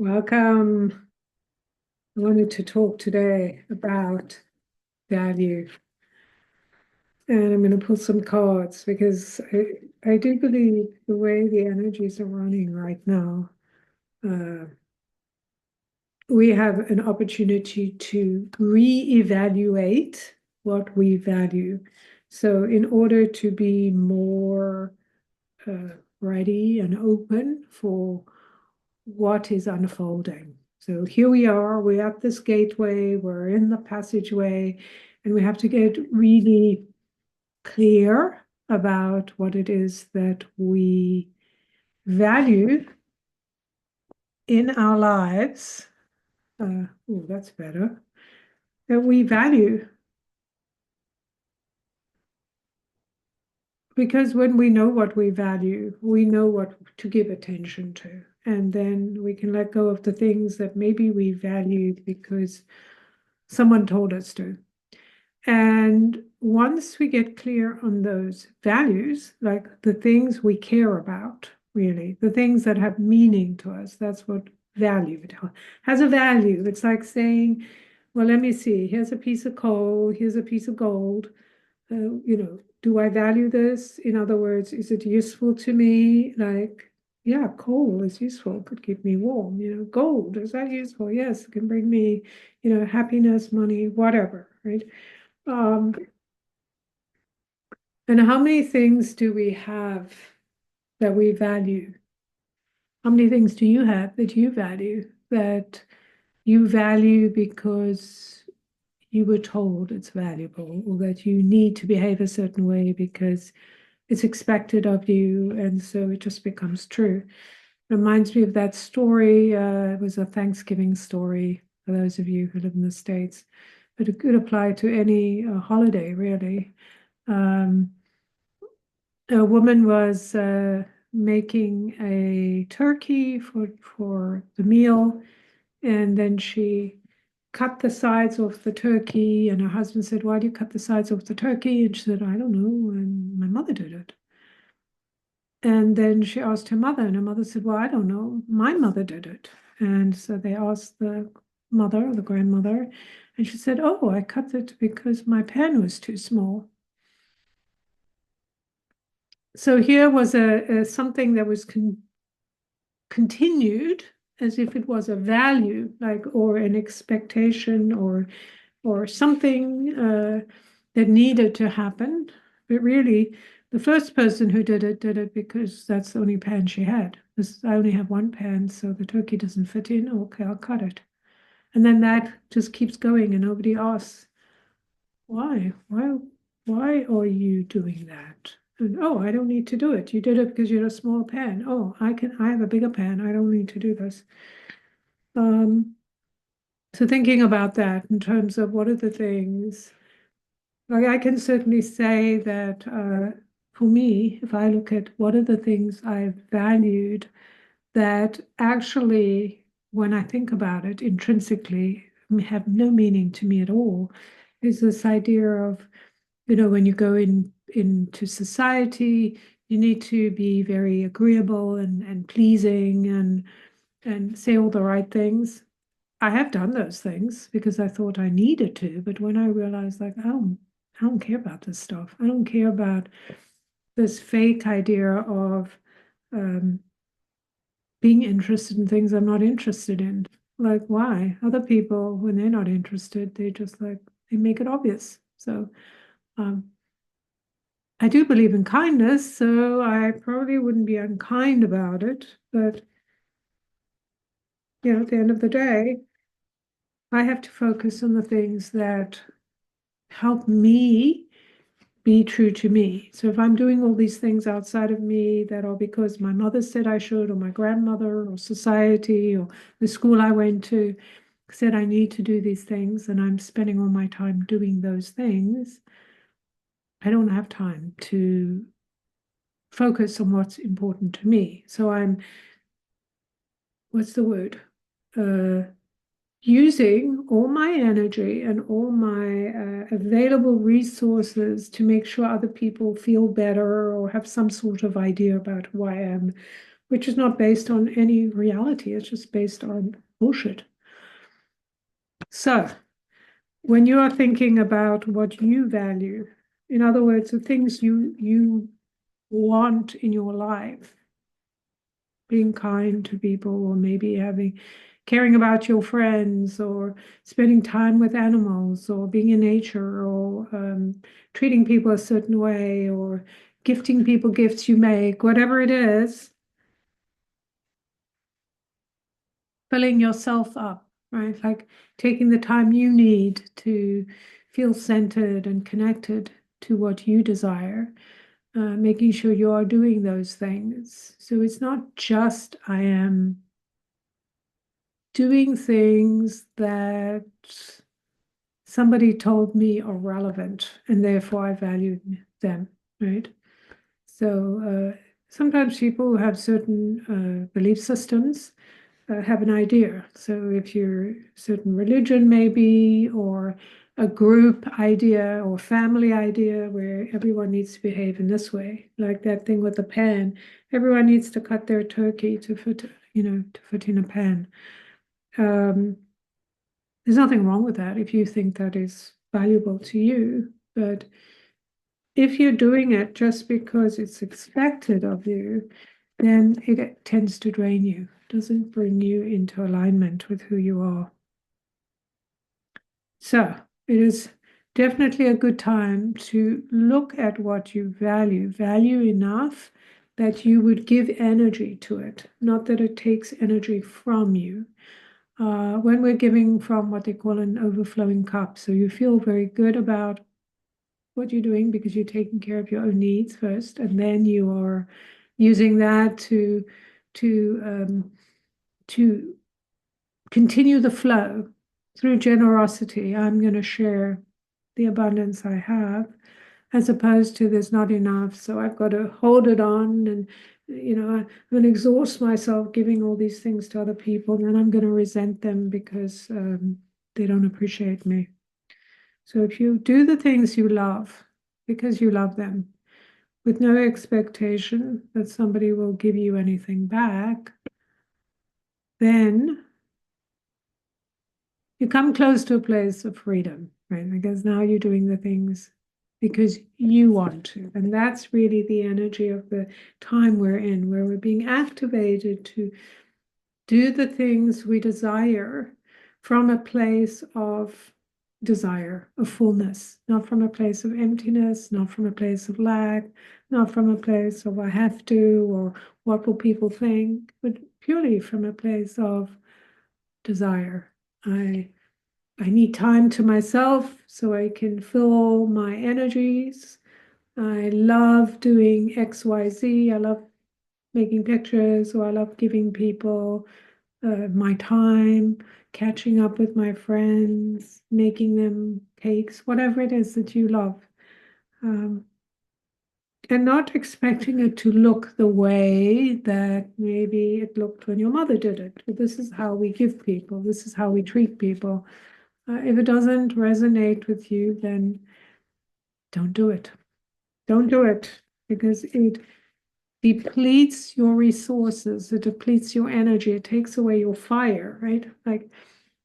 Welcome. I wanted to talk today about value. And I'm going to pull some cards because I do believe the way the energies are running right now, uh, we have an opportunity to reevaluate what we value. So, in order to be more ready and open for what is unfolding. So here we are, we're at this gateway, we're in the passageway, and we have to get really clear about what it is that we value in our lives. Oh, that's better. That we value. Because when we know what we value, we know what to give attention to. And then we can let go of the things that maybe we valued because someone told us to. And once we get clear on those values, like the things we care about, really, the things that have meaning to us, that's what value it has a value. It's like saying, well, let me see, here's a piece of coal, here's a piece of gold. Do I value this? In other words, is it useful to me? Like, yeah, coal is useful, could keep me warm. Gold, is that useful? Yes, it can bring me, happiness, money, whatever, right? Um, and how many things do we have that we value? How many things do you have that you value because you were told it's valuable, or that you need to behave a certain way because it's expected of you, and so it just becomes true? Reminds me of that story. It was a Thanksgiving story for those of you who live in the States, but it could apply to any holiday, really. Um, a woman was making a turkey for the meal, and then she cut the sides off the turkey, and her husband said, "Why do you cut the sides off the turkey?" And she said, "I don't know, and my mother did it." And then she asked her mother, and her mother said, "Well, I don't know, my mother did it." And so they asked the mother, or the grandmother, and she said, "Oh, I cut it because my pan was too small." So here was a something that was continued as if it was a value, like, or an expectation, or something that needed to happen. But really, the first person who did it because that's the only pan she had. I only have one pan, so the turkey doesn't fit in. Okay, I'll cut it. And then that just keeps going, and nobody asks, why? Why are you doing that? And, oh, I don't need to do it. You did it because you're a small pan. Oh, I have a bigger pan. I don't need to do this. Um, so thinking about that in terms of what are the things, like, I can certainly say that for me, if I look at what are the things I've valued that actually, when I think about it intrinsically, have no meaning to me at all, is this idea of, when you go into society, you need to be very agreeable and pleasing and say all the right things. I have done those things because I thought I needed to, but when I realized, like, I don't care about this stuff. I don't care about this fake idea of um, being interested in things I'm not interested in. Like, why? Other people, when they're not interested, they just, like, they make it obvious. So um, I do believe in kindness, so I probably wouldn't be unkind about it. But, at the end of the day, I have to focus on the things that help me be true to me. So if I'm doing all these things outside of me that are because my mother said I should, or my grandmother, or society, or the school I went to said I need to do these things, and I'm spending all my time doing those things, I don't have time to focus on what's important to me. So I'm, what's the word? Using all my energy and all my available resources to make sure other people feel better or have some sort of idea about who I am, which is not based on any reality. It's just based on bullshit. So when you are thinking about what you value, in other words, the things you want in your life, being kind to people, or maybe caring about your friends, or spending time with animals, or being in nature, or treating people a certain way, or gifting people gifts you make, whatever it is, filling yourself up, right? Like taking the time you need to feel centered and connected to what you desire, making sure you are doing those things. So it's not just I am doing things that somebody told me are relevant and therefore I value them, right? So sometimes people who have certain belief systems have an idea. So if you're certain religion maybe, or a group idea or family idea where everyone needs to behave in this way, like that thing with the pan, everyone needs to cut their turkey to fit, to fit in a pan. There's nothing wrong with that if you think that is valuable to you, but if you're doing it just because it's expected of you, then it tends to drain you, doesn't bring you into alignment with who you are. So it is definitely a good time to look at what you value enough that you would give energy to it, not that it takes energy from you. When we're giving from what they call an overflowing cup, so you feel very good about what you're doing because you're taking care of your own needs first, and then you are using that to to continue the flow through generosity. I'm going to share the abundance I have, as opposed to there's not enough, so I've got to hold it on, and I'm going to exhaust myself giving all these things to other people, and then I'm going to resent them because they don't appreciate me. So if you do the things you love because you love them, with no expectation that somebody will give you anything back, then you come close to a place of freedom, right? Because now you're doing the things because you want to. And that's really the energy of the time we're in, where we're being activated to do the things we desire from a place of desire, of fullness, not from a place of emptiness, not from a place of lack, not from a place of I have to or what will people think, but purely from a place of desire. I need time to myself so I can fill my energies. I love doing XYZ. I love making pictures, or I love giving people my time, catching up with my friends, making them cakes, whatever it is that you love. And not expecting it to look the way that maybe it looked when your mother did it. But this is how we give people, this is how we treat people. If it doesn't resonate with you, then don't do it. Don't do it, because it depletes your resources, it depletes your energy, it takes away your fire, right? Like,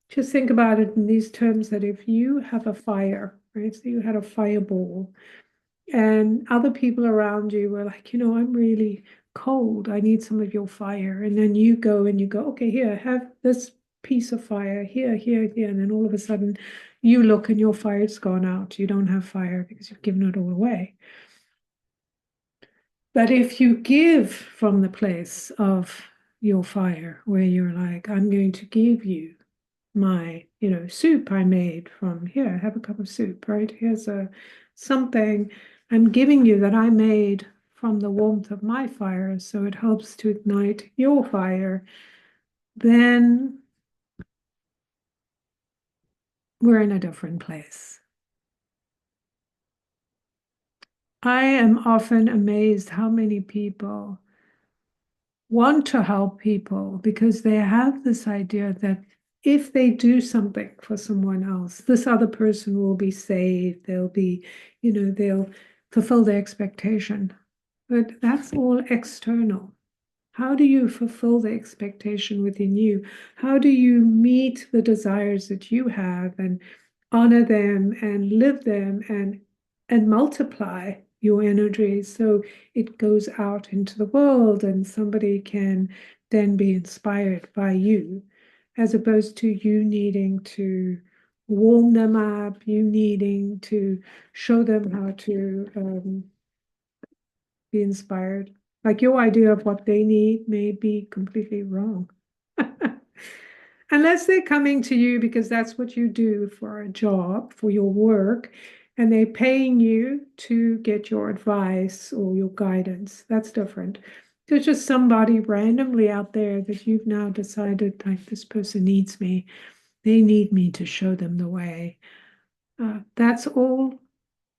just think about it in these terms, that if you have a fire, right? So you had a fireball, and other people around you were like, I'm really cold, I need some of your fire. And then you go and you go, okay, here, have this piece of fire, here, here, here. And then all of a sudden you look and your fire's gone out. You don't have fire because you've given it all away. But if you give from the place of your fire, where you're like, I'm going to give you my, soup I made from here, have a cup of soup, right? Here's something I'm giving you that I made from the warmth of my fire, so it helps to ignite your fire. Then we're in a different place. I am often amazed how many people want to help people because they have this idea that if they do something for someone else, this other person will be saved. They'll be, they'll fulfill their expectation. But that's all external. How do you fulfill the expectation within you? How do you meet the desires that you have and honor them and live them and multiply your energy so it goes out into the world and somebody can then be inspired by you, as opposed to you needing to warm them up, you needing to show them how to be inspired. Like your idea of what they need may be completely wrong. Unless they're coming to you because that's what you do for a job, for your work, and they're paying you to get your advice or your guidance. That's different. There's just somebody randomly out there that you've now decided, like, this person needs me. They need me to show them the way. That's all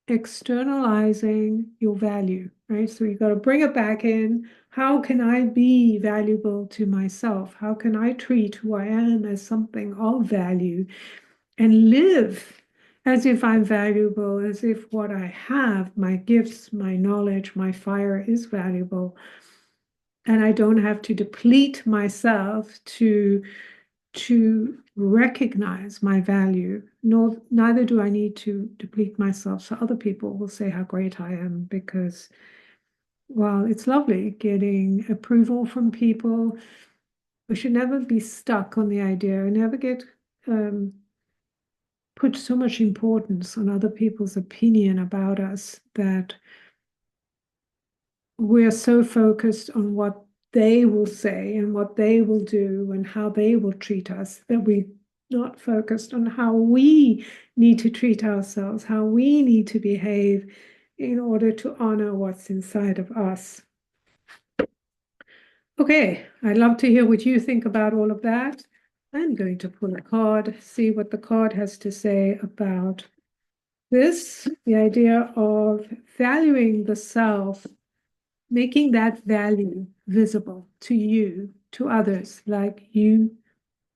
externalizing your value, right? So you got to bring it back in. How can I be valuable to myself? How can I treat who I am as something of value and live as if I'm valuable, as if what I have, my gifts, my knowledge, my fire is valuable. And I don't have to deplete myself to recognize my value, nor neither do I need to deplete myself so other people will say how great I am, because while it's lovely getting approval from people, we should never be stuck on the idea and never get put so much importance on other people's opinion about us that we're so focused on what they will say and what they will do and how they will treat us that we're not focused on how we need to treat ourselves, how we need to behave in order to honor what's inside of us. Okay, I'd love to hear what you think about all of that. I'm going to pull a card, see what the card has to say about this, the idea of valuing the self, making that value visible to you, to others, like you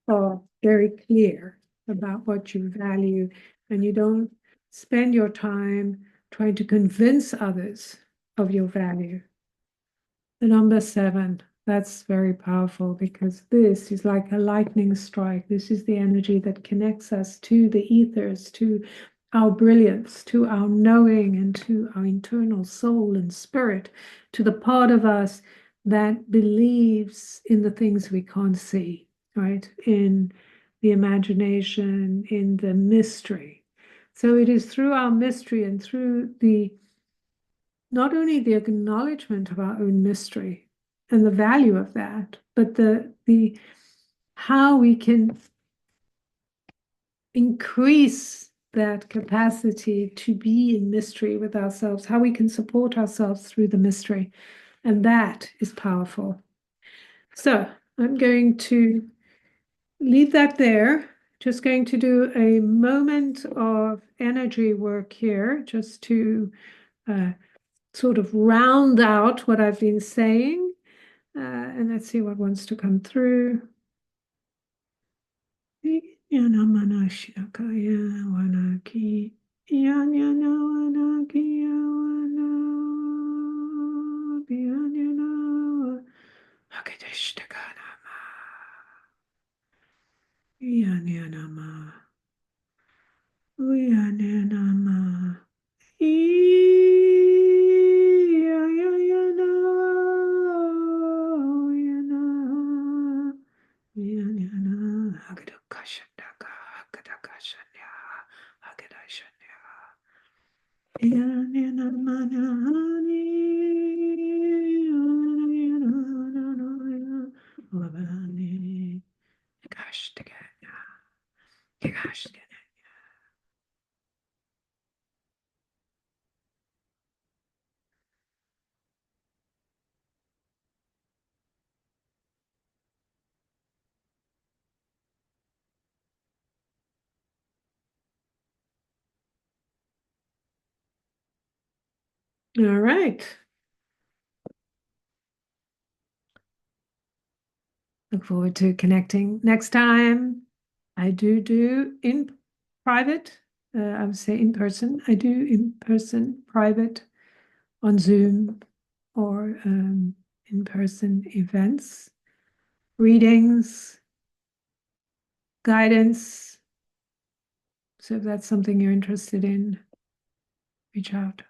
are very clear about what you value, and you don't spend your time trying to convince others of your value. The number 7, that's very powerful because this is like a lightning strike. This is the energy that connects us to the ethers, to our brilliance, to our knowing, and to our internal soul and spirit, to the part of us that believes in the things we can't see, right? In the imagination, in the mystery. So it is through our mystery and through the not only the acknowledgement of our own mystery and the value of that, but the how we can increase that capacity to be in mystery with ourselves, how we can support ourselves through the mystery. And that is powerful. So I'm going to leave that there. Just going to do a moment of energy work here, just to sort of round out what I've been saying. And let's see what wants to come through. All right. Look forward to connecting next time. I do in private, I would say in person. I do in person, private, on Zoom, or in in-person events, readings, guidance. So if that's something you're interested in, reach out.